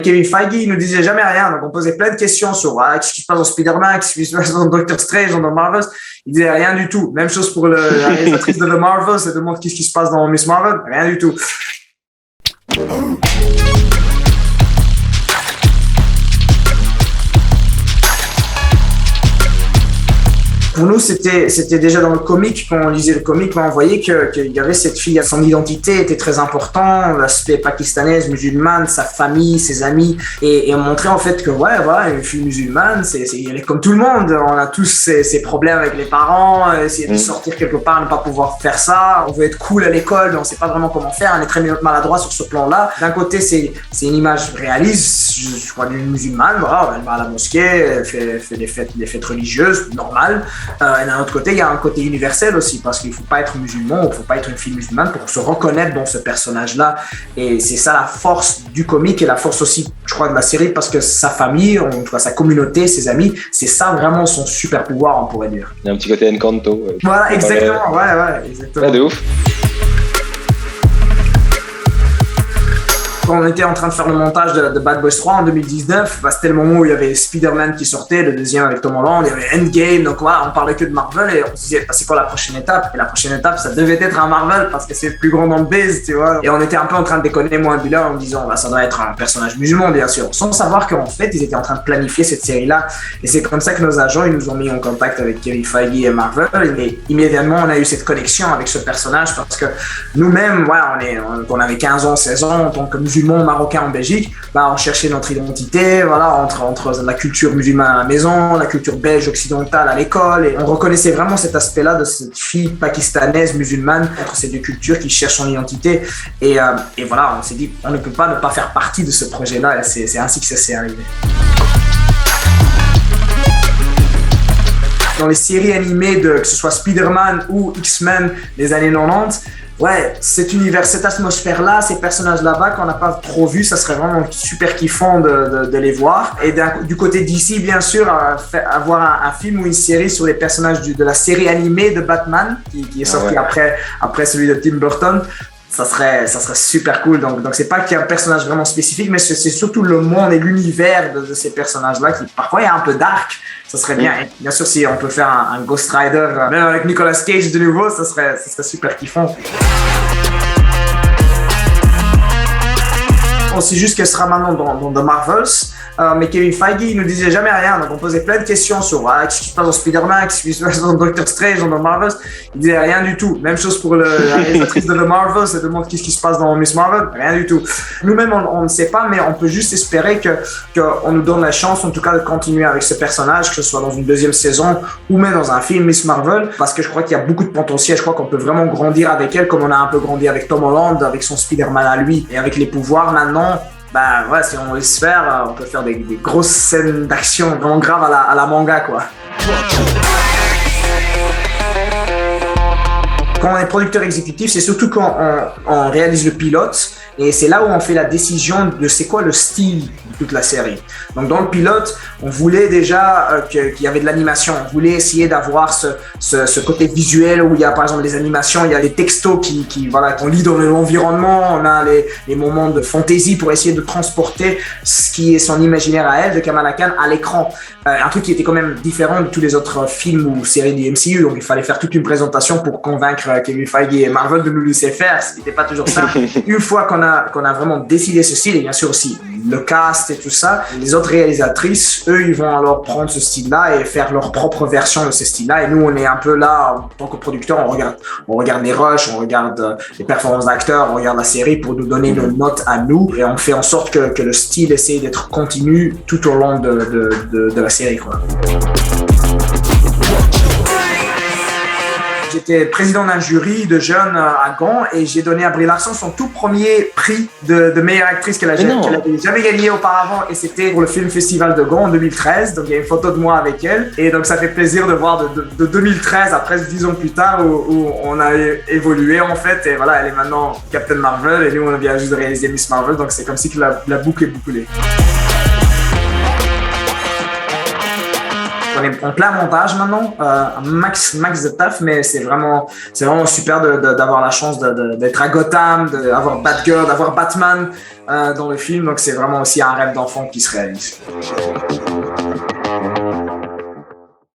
Kevin Feige, il nous disait jamais rien, donc on posait plein de questions sur qu'est-ce qui se passe dans Spider-Man, qu'est-ce qui se passe dans Doctor Strange, dans The Marvels. Il disait rien du tout. Même chose pour la réalisatrice de The Marvels, elle demande qu'est-ce qui se passe dans Miss Marvel, rien du tout. Pour nous, c'était déjà dans le comic, quand on lisait le comic, on voyait qu'il y avait cette fille, son identité était très importante, l'aspect pakistanaise, musulmane, sa famille, ses amis, et on montrait en fait que voilà, une fille musulmane, elle est comme tout le monde, on a tous ces problèmes avec les parents, essayer de sortir quelque part, ne pas pouvoir faire ça, on veut être cool à l'école, mais on sait pas vraiment comment faire, on est très maladroit sur ce plan-là. D'un côté, c'est une image réaliste, je crois, d'une musulmane, voilà, elle va à la mosquée, elle fait des fêtes religieuses, normales. Et d'un autre côté, il y a un côté universel aussi, parce qu'il ne faut pas être musulman, il ne faut pas être une fille musulmane pour se reconnaître dans ce personnage-là. Et c'est ça la force du comique et la force aussi, je crois, de la série, parce que sa famille, en tout cas sa communauté, ses amis, c'est ça vraiment son super pouvoir, on pourrait dire. Il y a un petit côté Encanto. Voilà, exactement, ouais, exactement. Ouais, de ouf. Quand on était en train de faire le montage de Bad Boys 3 en 2019, c'était le moment où il y avait Spider-Man qui sortait, le deuxième avec Tom Holland, il y avait Endgame, donc voilà, on parlait que de Marvel et on se disait, c'est quoi la prochaine étape? Et la prochaine étape, ça devait être un Marvel parce que c'est le plus grand dans le biz, tu vois. Et on était un peu en train de déconner, moi et Bilal, en disant, ça doit être un personnage musulman, bien sûr, sans savoir qu'en fait, ils étaient en train de planifier cette série-là. Et c'est comme ça que nos agents, ils nous ont mis en contact avec Kevin Feige et Marvel. Et immédiatement, on a eu cette connexion avec ce personnage parce que nous-mêmes, on avait 15 ans, 16 ans, en tant que musulmans marocains en Belgique, on cherchait notre identité, voilà, entre la culture musulmane à la maison, la culture belge occidentale à l'école, et on reconnaissait vraiment cet aspect-là de cette fille pakistanaise musulmane entre ces deux cultures qui cherchent son identité. Et voilà, on s'est dit, on ne peut pas ne pas faire partie de ce projet-là, et c'est ainsi que ça s'est arrivé. Dans les séries animées que ce soit Spider-Man ou X-Men des années 90, cet univers, cette atmosphère-là, ces personnages là-bas qu'on n'a pas trop vu, ça serait vraiment super kiffant de les voir. Et du côté d'ici, bien sûr, avoir un film ou une série sur les personnages de la série animée de Batman, qui est sorti après celui de Tim Burton. Ça serait super cool. Donc c'est pas qu'il y a un personnage vraiment spécifique, mais c'est surtout le monde et l'univers de ces personnages-là qui parfois est un peu dark. Ça serait bien. Et bien sûr, si on peut faire un Ghost Rider, même avec Nicolas Cage de nouveau, ça serait super kiffant. On sait juste qu'elle sera maintenant dans The Marvels, mais Kevin Feige, il nous disait jamais rien, donc on posait plein de questions sur qu'est-ce qui se passe dans Spider-Man, qu'est-ce qui se passe dans Doctor Strange, dans The Marvels. Il disait rien du tout. Même chose pour la réalisatrice de The Marvels, elle demande qu'est-ce qui se passe dans Miss Marvel, rien du tout. Nous-mêmes, on ne sait pas, mais on peut juste espérer qu'on nous donne la chance, en tout cas, de continuer avec ce personnage, que ce soit dans une deuxième saison ou même dans un film Miss Marvel, parce que je crois qu'il y a beaucoup de potentiel. Je crois qu'on peut vraiment grandir avec elle, comme on a un peu grandi avec Tom Holland, avec son Spider-Man à lui, et avec les pouvoirs maintenant. Si on l'espère, on peut faire des grosses scènes d'action vraiment graves à la manga, quoi. Quand on est producteur exécutif, c'est surtout quand on réalise le pilote, et c'est là où on fait la décision de c'est quoi le style de toute la série. Donc dans le pilote, on voulait déjà qu'il y avait de l'animation, on voulait essayer d'avoir ce côté visuel où il y a par exemple des animations, il y a des textos qu'on lit dans l'environnement, on a les moments de fantaisie pour essayer de transporter ce qui est son imaginaire à elle, de Kamala Khan, à l'écran. Un truc qui était quand même différent de tous les autres films ou séries du MCU, donc il fallait faire toute une présentation pour convaincre Kevin Feige et Marvel de nous laisser faire, ce n'était pas toujours simple. Une fois qu'on a vraiment décidé ce style, et bien sûr aussi le cast et tout ça, les autres réalisatrices, eux, ils vont alors prendre ce style-là et faire leur propre version de ce style-là, et nous, on est un peu là, en tant que producteur, on regarde les rushs, on regarde les performances d'acteurs, on regarde la série pour nous donner nos notes à nous, et on fait en sorte que le style essaye d'être continu tout au long de la série, quoi. J'étais président d'un jury de jeunes à Gand et j'ai donné à Brie Larson son tout premier prix de meilleure actrice qu'elle avait jamais gagné auparavant, et c'était pour le Film Festival de Gand en 2013. Donc il y a une photo de moi avec elle, et donc ça fait plaisir de voir de 2013 à presque 10 ans plus tard où on a évolué en fait, et voilà, elle est maintenant Captain Marvel et nous on vient juste de réaliser Miss Marvel, donc c'est comme si que la boucle est bouclée. on est en plein montage maintenant, un max de taf, mais c'est vraiment super d'avoir la chance d'être à Gotham, d'avoir Batgirl, d'avoir Batman dans le film. Donc c'est vraiment aussi un rêve d'enfant qui se réalise.